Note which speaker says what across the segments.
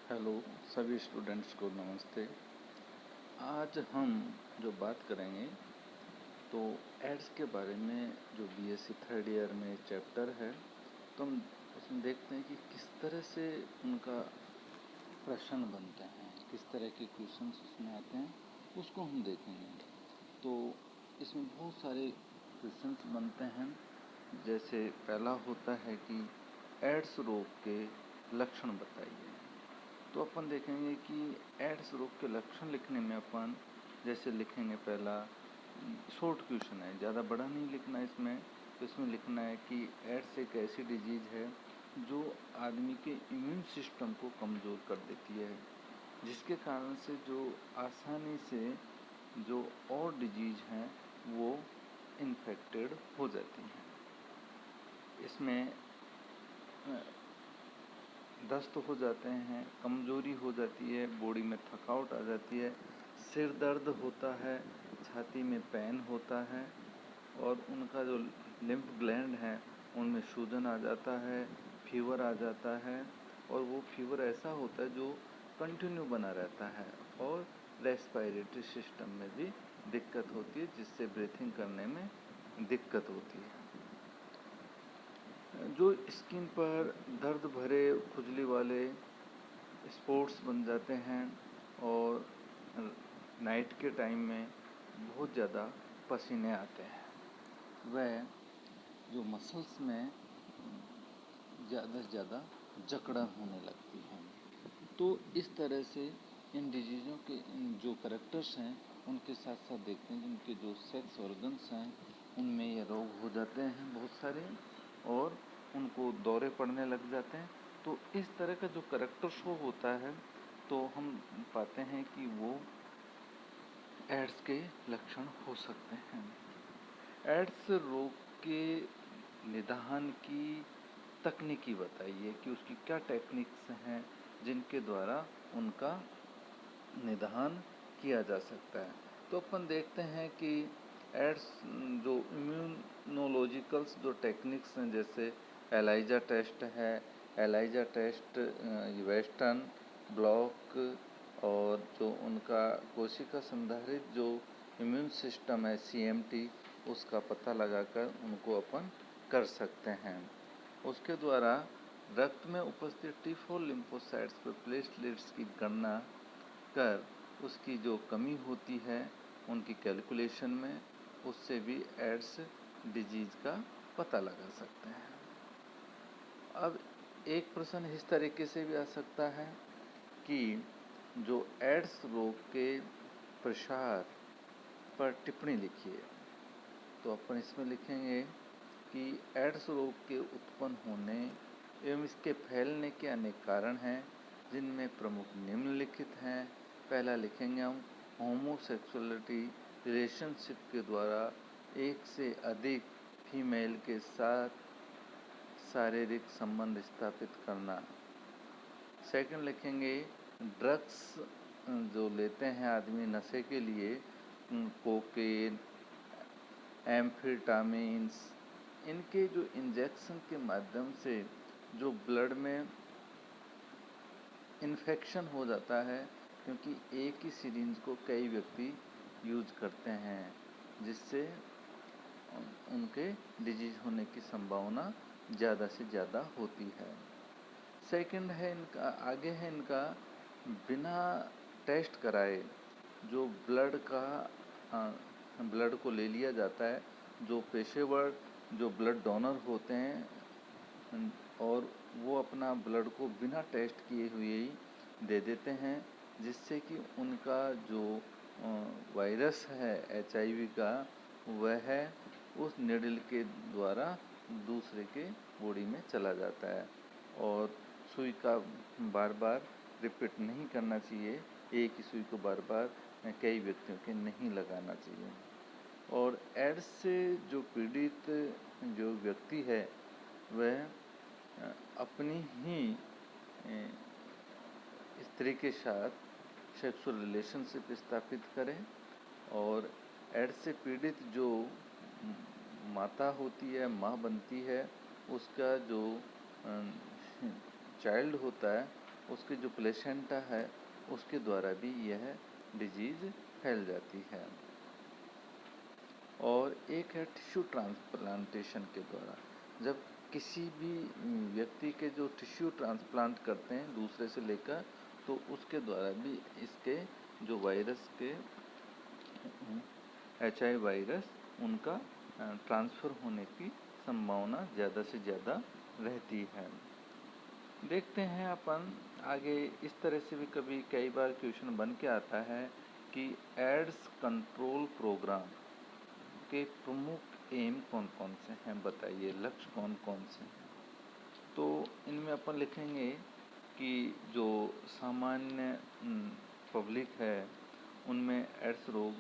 Speaker 1: Hello सभी students को नमस्ते। आज हम जो बात करेंगे तो एड्स के बारे में, जो बीएससी थर्ड ईयर में चैप्टर है, तो हम उसमें देखते हैं कि किस तरह से उनका प्रश्न बनते हैं, किस तरह के क्वेश्चंस उसमें आते हैं, उसको हम देखेंगे। तो इसमें बहुत सारे क्वेश्चंस बनते हैं। जैसे पहला होता है कि एड्स रोग के लक्षण बताइए। तो अपन देखेंगे कि एड्स रोग के लक्षण लिखने में अपन जैसे लिखेंगे, पहला शॉर्ट क्वेश्चन है, ज़्यादा बड़ा नहीं लिखना इसमें। तो इसमें लिखना है कि एड्स एक ऐसी डिजीज़ है जो आदमी के इम्यून सिस्टम को कमज़ोर कर देती है, जिसके कारण से जो आसानी से जो और डिजीज़ हैं वो इन्फेक्टेड हो जाती हैं। इसमें दस्त हो जाते हैं, कमज़ोरी हो जाती है, बॉडी में थकावट आ जाती है, सिर दर्द होता है, छाती में पेन होता है, और उनका जो लिम्फ ग्लैंड है उनमें सूजन आ जाता है, फीवर आ जाता है, और वो फीवर ऐसा होता है जो कंटिन्यू बना रहता है, और रेस्पिरेटरी सिस्टम में भी दिक्कत होती है, जिससे ब्रीथिंग करने में दिक्कत होती है। जो स्किन पर दर्द भरे खुजली वाले स्पॉट्स बन जाते हैं, और नाइट के टाइम में बहुत ज़्यादा पसीने आते हैं, वह जो मसल्स में ज़्यादा से ज़्यादा जकड़न होने लगती है। तो इस तरह से इन डिजीज़ों के जो करैक्टर्स हैं उनके साथ साथ देखते हैं जिनके जो सेक्स ऑर्गन्स हैं उनमें ये रोग हो जाते हैं बहुत सारे, और उनको दौरे पड़ने लग जाते हैं। तो इस तरह का जो करैक्टर शो होता है तो हम पाते हैं कि वो एड्स के लक्षण हो सकते हैं। एड्स रोग के निदान की तकनीकी बताइए कि उसकी क्या टेक्निक्स हैं जिनके द्वारा उनका निदान किया जा सकता है। तो अपन देखते हैं कि एड्स जो इम्यूनोलॉजिकल्स जो टेक्निक्स हैं, जैसे एलाइजा टेस्ट है, एलाइजा टेस्ट वेस्टर्न ब्लॉक, और जो उनका कोशिका संधारित जो इम्यून सिस्टम है सीएमटी, उसका पता लगाकर उनको अपन कर सकते हैं। उसके द्वारा रक्त में उपस्थित T4 लिम्फोसाइट्स पर प्लेटलेट्स की गणना कर उसकी जो कमी होती है उनकी कैलकुलेशन में, उससे भी एड्स डिजीज़ का पता लगा सकते हैं। अब एक प्रश्न इस तरीके से भी आ सकता है कि जो एड्स रोग के प्रसार पर टिप्पणी लिखिए। तो अपन इसमें लिखेंगे कि एड्स रोग के उत्पन्न होने एवं इसके फैलने के अनेक कारण हैं, जिनमें प्रमुख निम्नलिखित हैं। पहला लिखेंगे हम, होमोसेक्सुअलिटी रिलेशनशिप के द्वारा एक से अधिक फीमेल के साथ शारीरिक संबंध स्थापित करना। सेकंड लिखेंगे, ड्रग्स जो लेते हैं आदमी नशे के लिए, कोकेन, एम्फेटामिन्स, इनके जो इंजेक्शन के माध्यम से जो ब्लड में इन्फेक्शन हो जाता है, क्योंकि एक ही सिरिंज को कई व्यक्ति यूज करते हैं, जिससे उनके डिजीज होने की संभावना ज़्यादा से ज़्यादा होती है। सेकंड है इनका, आगे है इनका, बिना टेस्ट कराए जो ब्लड को ले लिया जाता है, जो पेशेवर जो ब्लड डोनर होते हैं, और वो अपना ब्लड को बिना टेस्ट किए हुए ही दे देते हैं, जिससे कि उनका जो वायरस है HIV का, वह उस निडल के द्वारा दूसरे के बॉडी में चला जाता है, और सुई का बार बार रिपीट नहीं करना चाहिए, एक ही सुई को बार बार कई व्यक्तियों के नहीं लगाना चाहिए। और एड्स से जो पीड़ित जो व्यक्ति है वह अपनी ही स्त्री के साथ सेक्सुअल रिलेशनशिप स्थापित करें, और एड्स से पीड़ित जो माता होती है, माँ बनती है, उसका जो चाइल्ड होता है उसके जो प्लेसेंटा है उसके द्वारा भी यह डिजीज़ फैल जाती है। और एक है टिश्यू ट्रांसप्लांटेशन के द्वारा। जब किसी भी व्यक्ति के जो टिश्यू ट्रांसप्लांट करते हैं दूसरे से लेकर, तो उसके द्वारा भी इसके जो वायरस के HIV वायरस उनका ट्रांसफ़र होने की संभावना ज़्यादा से ज़्यादा रहती है। देखते हैं अपन आगे। इस तरह से भी कभी कई बार क्वेश्चन बन के आता है कि एड्स कंट्रोल प्रोग्राम के प्रमुख एम कौन कौन से हैं, बताइए लक्ष्य कौन कौन से हैं। तो इनमें अपन लिखेंगे कि जो सामान्य पब्लिक है उनमें एड्स रोग,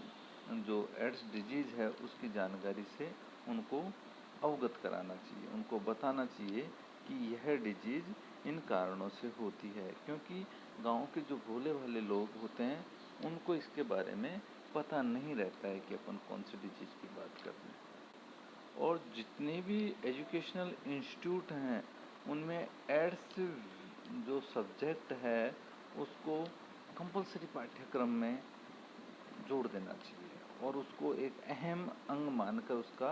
Speaker 1: जो एड्स डिजीज़ है उसकी जानकारी से उनको अवगत कराना चाहिए, उनको बताना चाहिए कि यह डिजीज़ इन कारणों से होती है। क्योंकि गांव के जो भोले भाले लोग होते हैं उनको इसके बारे में पता नहीं रहता है कि अपन कौन सी डिजीज़ की बात कर रहे हैं। और जितने भी एजुकेशनल इंस्टीट्यूट हैं उनमें एड्स जो सब्जेक्ट है उसको कंपलसरी पाठ्यक्रम में जोड़ देना चाहिए और उसको एक अहम अंग मानकर उसका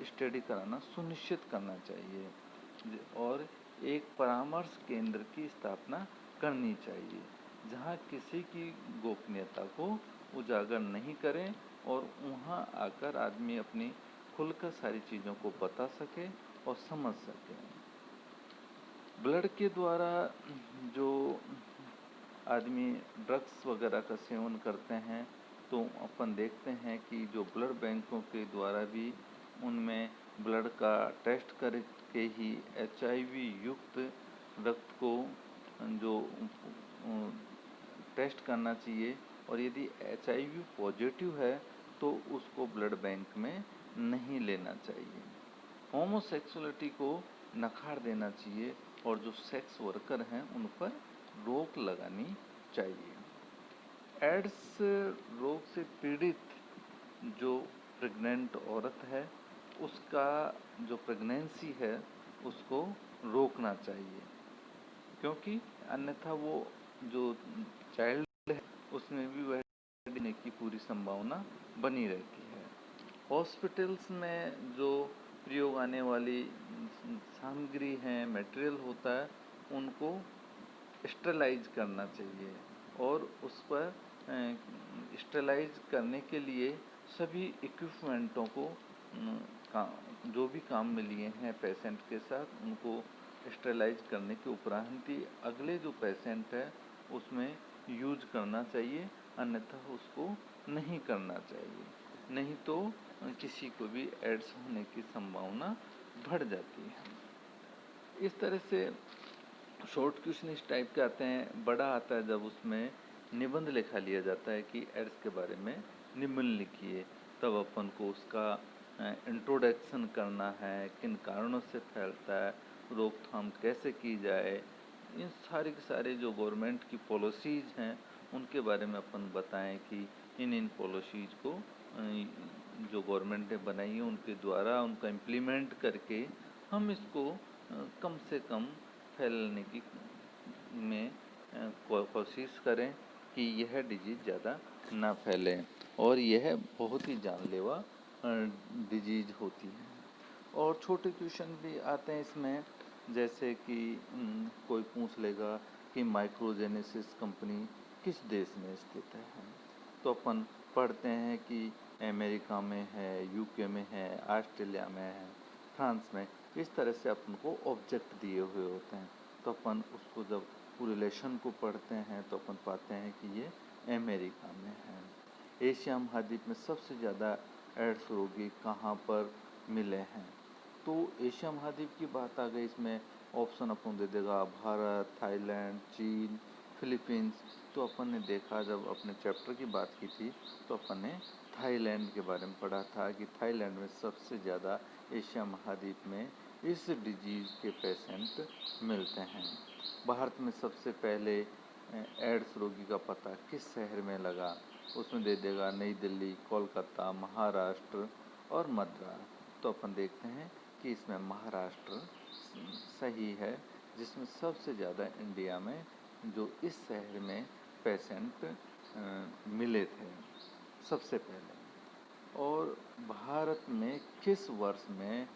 Speaker 1: स्टडी कराना सुनिश्चित करना चाहिए। और एक परामर्श केंद्र की स्थापना करनी चाहिए जहां किसी की गोपनीयता को उजागर नहीं करें और वहां आकर आदमी अपनी खुलकर सारी चीज़ों को बता सके और समझ सके। ब्लड के द्वारा जो आदमी ड्रग्स वगैरह का सेवन करते हैं तो अपन देखते हैं कि जो ब्लड बैंकों के द्वारा भी उनमें ब्लड का टेस्ट करके ही HIV युक्त रक्त को जो टेस्ट करना चाहिए और यदि HIV पॉजिटिव है तो उसको ब्लड बैंक में नहीं लेना चाहिए। होमोसेक्सुअलिटी को नकार देना चाहिए और जो सेक्स वर्कर हैं उन पर रोक लगानी चाहिए। एड्स रोग से पीड़ित जो प्रेग्नेंट औरत है उसका जो प्रेगनेंसी है उसको रोकना चाहिए, क्योंकि अन्यथा वो जो चाइल्ड है उसमें भी वह होने की पूरी संभावना बनी रहती है। हॉस्पिटल्स में जो प्रयोग आने वाली सामग्री है, मटेरियल होता है, उनको स्टरलाइज करना चाहिए और उस पर स्टरलाइज करने के लिए सभी इक्विपमेंटों को जो भी काम में लिए हैं पेशेंट के साथ उनको स्टरलाइज करने के उपरांत ही अगले जो पेशेंट है उसमें यूज करना चाहिए, अन्यथा उसको नहीं करना चाहिए। नहीं तो किसी को भी एड्स होने की संभावना बढ़ जाती है। इस तरह से शॉर्ट क्वेश्चन इस टाइप के आते हैं। बड़ा आता है जब उसमें निबंध लिखा लिया जाता है कि एड्स के बारे में निबंध लिखिए, तब अपन को उसका इंट्रोडक्शन करना है, किन कारणों से फैलता है, रोकथाम कैसे की जाए, इन सारे के सारे जो गवर्नमेंट की पॉलिसीज़ हैं उनके बारे में अपन बताएं कि इन पॉलिसीज़ को जो गवर्नमेंट ने बनाई है उनके द्वारा उनका इम्प्लीमेंट करके हम इसको कम से कम फैलने की में कोशिश करें कि यह डिजीज़ ज़्यादा ना फैले और यह बहुत ही जानलेवा डिजीज़ होती है। और छोटे क्वेश्चन भी आते हैं इसमें, जैसे कि कोई पूछ लेगा कि माइक्रोजेनेसिस कंपनी किस देश में स्थित है, तो अपन पढ़ते हैं कि अमेरिका में है, UK में है, ऑस्ट्रेलिया में है, फ्रांस में। इस तरह से अपन को ऑब्जेक्ट दिए हुए होते हैं, तो अपन उसको जब रिलेशन को पढ़ते हैं तो अपन पाते हैं कि ये अमेरिका में है। एशिया महाद्वीप में सबसे ज़्यादा एड्स रोगी कहाँ पर मिले हैं, तो एशिया महाद्वीप की बात आ गई। इसमें ऑप्शन अपन दे देगा भारत, थाईलैंड, चीन, फिलीपींस। तो अपन ने देखा जब अपने चैप्टर की बात की थी तो अपन ने थाईलैंड के बारे में पढ़ा था कि थाईलैंड में सबसे ज़्यादा एशिया महाद्वीप में इस डिजीज़ के पेशेंट मिलते हैं। भारत में सबसे पहले एड्स रोगी का पता किस शहर में लगा, उसमें दे देगा नई दिल्ली, कोलकाता, महाराष्ट्र और मद्रास। तो अपन देखते हैं कि इसमें महाराष्ट्र सही है, जिसमें सबसे ज़्यादा इंडिया में जो इस शहर में पेशेंट मिले थे सबसे पहले। और भारत में किस वर्ष में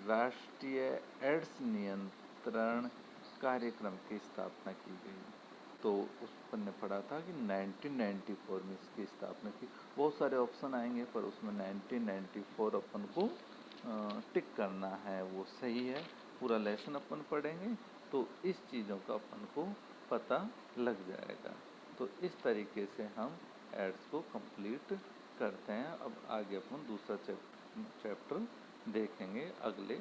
Speaker 1: राष्ट्रीय एड्स नियंत्रण कार्यक्रम की स्थापना की गई? तो उस पर ने पढ़ा था कि 1994 में इसकी स्थापना की। बहुत सारे ऑप्शन आएंगे पर उसमें 1994 अपन को टिक करना है, वो सही है। पूरा लेसन अपन पढ़ेंगे तो इस चीज़ों का अपन को पता लग जाएगा। तो इस तरीके से हम एड्स को कंप्लीट करते हैं। अब आगे अपन दूसरा चैप्टर देखेंगे अगले